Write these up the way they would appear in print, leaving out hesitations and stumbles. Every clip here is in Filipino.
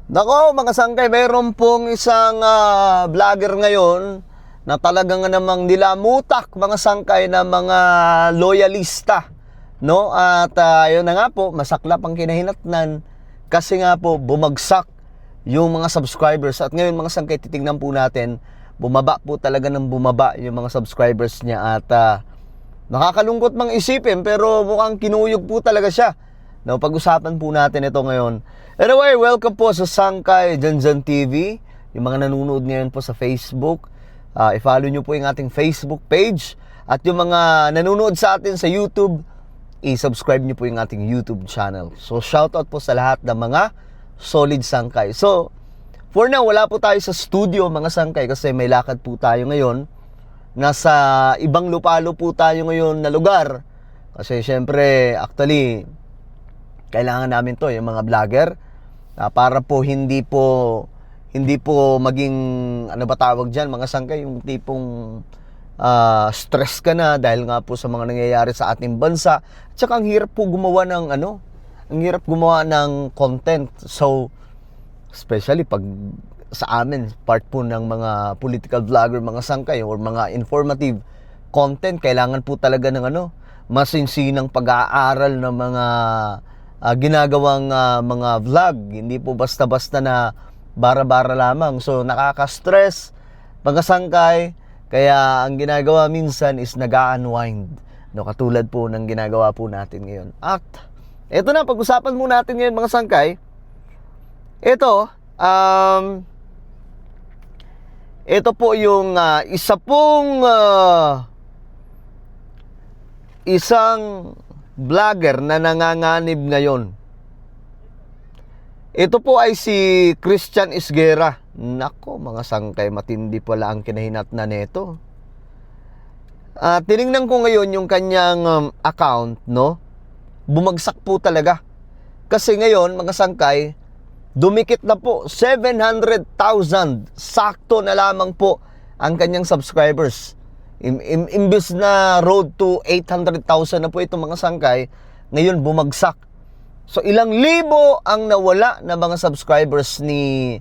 Nako mga sangkay, mayroon pong isang vlogger ngayon na talagang namang nilamutak mga sangkay na mga loyalista, no? At ayun na nga po, masaklap ang kinahinatnan kasi nga po bumagsak yung mga subscribers. At ngayon mga sangkay, titingnan po natin, bumaba po talaga ng bumaba yung mga subscribers niya. At nakakalungkot mang isipin, pero mukhang kinuyog po talaga siya. No, pag-usapan po natin ito ngayon. Anyway, welcome po sa Sangkay Janjan TV. Yung mga nanonood ngayon po sa Facebook, i-follow nyo po yung ating Facebook page. At yung mga nanonood sa atin sa YouTube, i-subscribe nyo po yung ating YouTube channel. So, shoutout po sa lahat ng mga solid Sangkay. So, for now, wala po tayo sa studio mga Sangkay kasi may lakad po tayo ngayon. Nasa ibang lupalo po tayo ngayon na lugar. Kasi syempre, actually, kailangan namin to, yung mga vlogger, para po hindi po maging, ano ba tawag dyan, mga sangkay, yung tipong stress ka na dahil nga po sa mga nangyayari sa ating bansa. At saka ang hirap po gumawa ng content. So, especially pag sa amin, part po ng mga political vlogger, mga sangkay, or mga informative content, kailangan po talaga ng masinsinang pag-aaral ng mga ginagawang mga vlog. Hindi po basta-basta na bara-bara lamang. So, nakaka-stress mga sangkay. Kaya ang ginagawa minsan is nag-unwind. No, katulad po ng ginagawa po natin ngayon. At eto na, pag-usapan mo natin ngayon mga sangkay. Ito, ito po yung isang vlogger na nanganganib ngayon. Ito po ay si Christian Isguera. Nako, mga sangkay, matindi pala ang kinahinatnan nito. Tiningnan ko ngayon yung kanyang account, no? Bumagsak po talaga. Kasi ngayon, mga sangkay, dumikit na po 700,000. Sakto na lamang po ang kanyang subscribers. Imbis na road to 800,000 na po itong mga sangkay, ngayon bumagsak. So ilang libo ang nawala na mga subscribers ni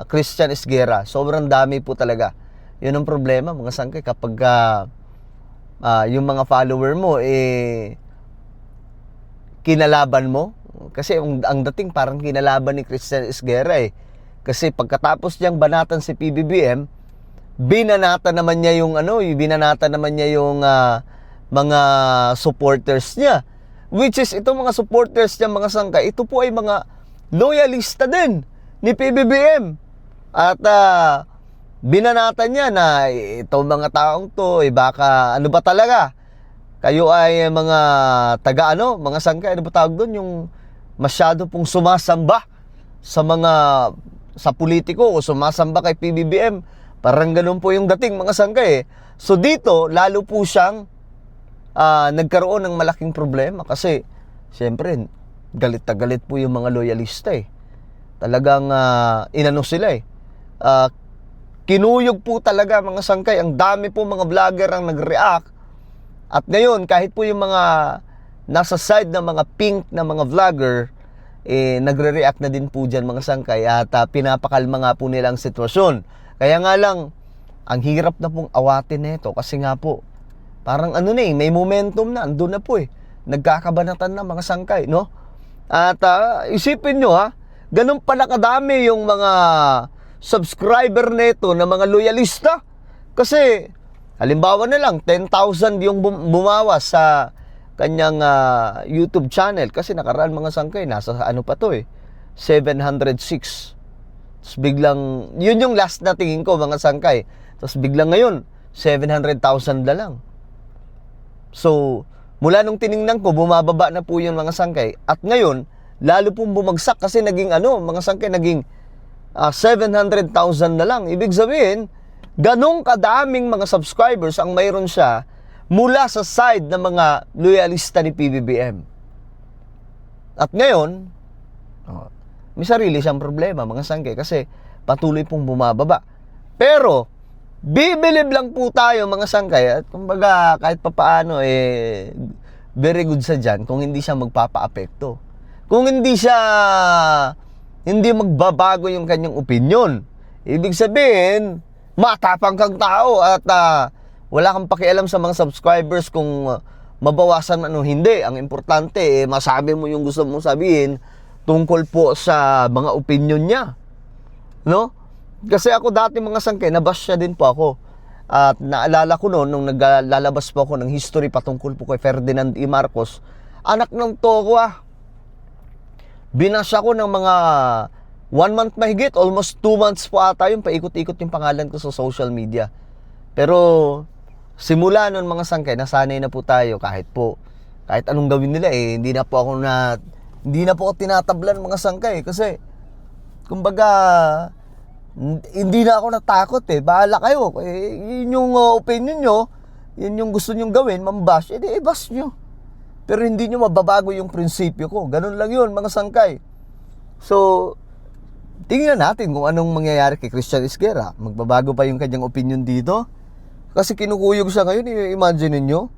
Christian Isguera. Sobrang dami po talaga. Yun ang problema mga sangkay kapag yung mga follower mo kinalaban mo. Kasi ang dating parang kinalaban ni Christian Isguera Kasi pagkatapos niyang banatan si PBBM, binanata naman niya yung mga supporters niya, which is itong mga supporters niya mga sangkay, ito po ay mga loyalista din ni PBBM. At binanata niya na itong mga taong to baka ano ba talaga, kayo ay mga mga sangkay, ano ba tawag doon, yung masyado pong sumasamba sa politiko o sumasamba kay PBBM. Parang ganun po yung dating mga sangkay So dito, lalo po siyang nagkaroon ng malaking problema kasi siyempre, galit na galit po yung mga loyalista Talagang inano sila kinuyog po talaga mga sangkay. Ang dami po mga vlogger ang nag-react. At ngayon, kahit po yung mga nasa side ng mga pink na mga vlogger, nagre-react na din po dyan mga sangkay at pinapakalma nga po nila ang sitwasyon. Kaya nga lang, ang hirap na pong awatin nito kasi nga po, parang may momentum na, andun na po nagkakabanatan na mga sangkay, no? At isipin nyo ganun pala kadami yung mga subscriber nito na mga loyalista. Kasi, halimbawa na lang, 10,000 yung bumawas sa kanyang YouTube channel. Kasi nakaraan mga sangkay, nasa 706. Tapos biglang, yun yung last na tingin ko mga sangkay. Tapos biglang ngayon, 700,000 na lang. So, mula nung tiningnan ko, bumababa na po yun mga sangkay. At ngayon, lalo pong bumagsak kasi naging mga sangkay, naging 700,000 na lang. Ibig sabihin, ganong kadaming mga subscribers ang mayroon siya mula sa side ng mga loyalista ni PBBM. At ngayon, may sarili siyang problema mga sangkay kasi patuloy pong bumababa. Pero bibilib lang po tayo mga sangkay at kumbaga kahit papaano very good sa dyan kung hindi siya magpapa-apekto. Kung hindi siya hindi magbabago yung kanyang opinion. Ibig sabihin, matapang kang tao at wala kang pakialam sa mga subscribers kung mabawasan man o hindi. Ang importante, masabi mo yung gusto mong sabihin tungkol po sa mga opinion niya. No? Kasi ako dati mga sangkay, nabash siya din po ako. At naalala ko noon, nung naglalabas po ako ng history patungkol po kay Ferdinand E. Marcos, anak ng toko Binash ako ng mga 1 month mahigit, almost 2 months po ata yung paikot-ikot yung pangalan ko sa social media. Pero simula noon mga sangkay, nasanay na po tayo kahit anong gawin nila hindi na po ako tinatablan mga sangkay kasi kumbaga hindi na ako natakot bahala kayo yun yung opinion nyo, yun yung gusto nyong gawin, mambash, i-bash nyo, pero hindi nyo mababago yung prinsipyo ko. Ganun lang yun mga sangkay. So tingnan natin kung anong mangyayari kay Christian Esguerra. Magbabago pa yung kanyang opinion dito kasi kinukuyog siya ngayon. Imagine niyo,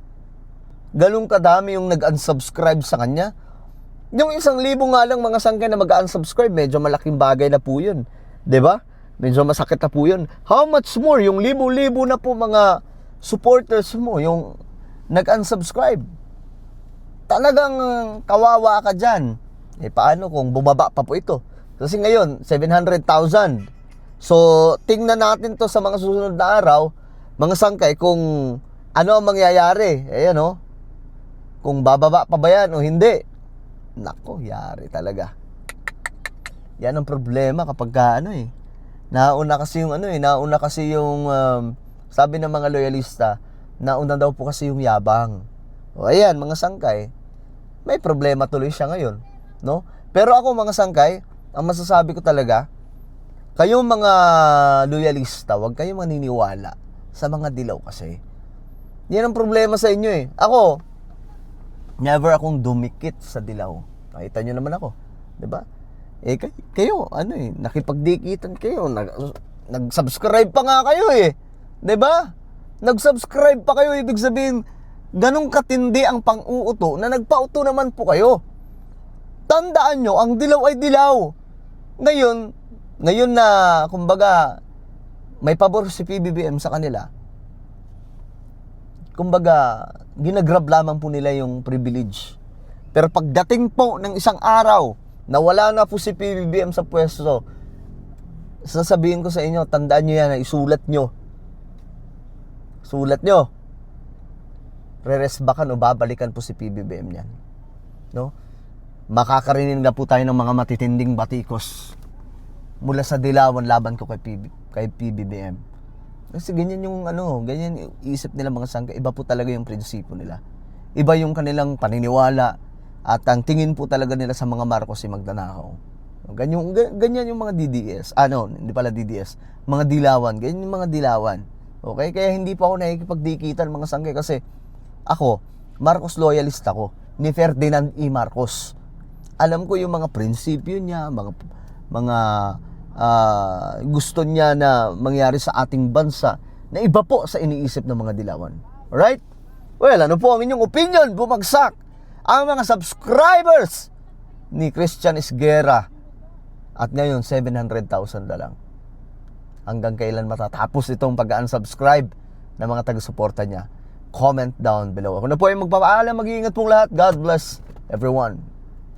ganun kadami yung nag-unsubscribe sa kanya. Yung 1,000 nga lang mga sangkay na mag-unsubscribe, medyo malaking bagay na po yun, 'di ba? Medyo masakit na po yun. How much more yung libo-libo na po mga supporters mo yung nag-unsubscribe? Talagang kawawa ka dyan. Paano kung bumaba pa po ito? Kasi ngayon 700,000. So tingnan natin to sa mga susunod na araw mga sangkay kung ano ang mangyayari. Ayan kung bababa pa ba yan o hindi. Nako, yari talaga. Yan ang problema kapag nauna kasi yung sabi ng mga loyalista, nauna daw po kasi yung yabang. O ayan mga sangkay, may problema tuloy siya ngayon, no? Pero ako mga sangkay, ang masasabi ko talaga, kayong mga loyalista, huwag kayong maniniwala sa mga dilaw kasi. Yan ang problema sa inyo Ako, never akong dumikit sa dilaw. Nakita nyo naman ako, 'di ba? Kayo, nakipagdikitan kayo, nag-subscribe pa nga kayo 'di ba? Nag-subscribe pa kayo, ibig sabihin, ganong katindi ang pang-uuto na nagpauto naman po kayo. Tandaan nyo, ang dilaw ay dilaw. Ngayon na, kumbaga, may pabor si PBBM sa kanila, kumbaga, ginagrab lamang po nila yung privilege. Pero pagdating po ng isang araw, na wala na po si PBBM sa pwesto, sasabihin ko sa inyo, tandaan nyo yan, isulat nyo. Sulat nyo. Reresbakan o babalikan po si PBBM yan. No? Makakarinig na po tayo ng mga matitinding batikos mula sa dilawan laban ko kay PBBM. Kasi ganyan yung ganyan yung isip nila mga sangka. Iba po talaga yung prinsipyo nila. Iba yung kanilang paniniwala at ang tingin po talaga nila sa mga Marcos si magnanakaw. Ganyan yung mga DDS. Hindi pala DDS. Mga dilawan. Ganyan yung mga dilawan. Okay? Kaya hindi pa ako nakikipagdikitan mga sangkay kasi ako, Marcos loyalist ako ni Ferdinand E. Marcos. Alam ko yung mga prinsipyo niya, mga gusto niya na mangyari sa ating bansa na iba po sa iniisip ng mga dilawan. Alright? Well, ano po ang inyong opinion? Bumagsak ang mga subscribers ni Christian Esguerra at ngayon 700,000 na lang. Hanggang kailan matatapos itong pag-unsubscribe ng mga taga-suporta niya? Comment down below. Ako na po ay magpapaalam. Mag-iingat pong lahat. God bless everyone.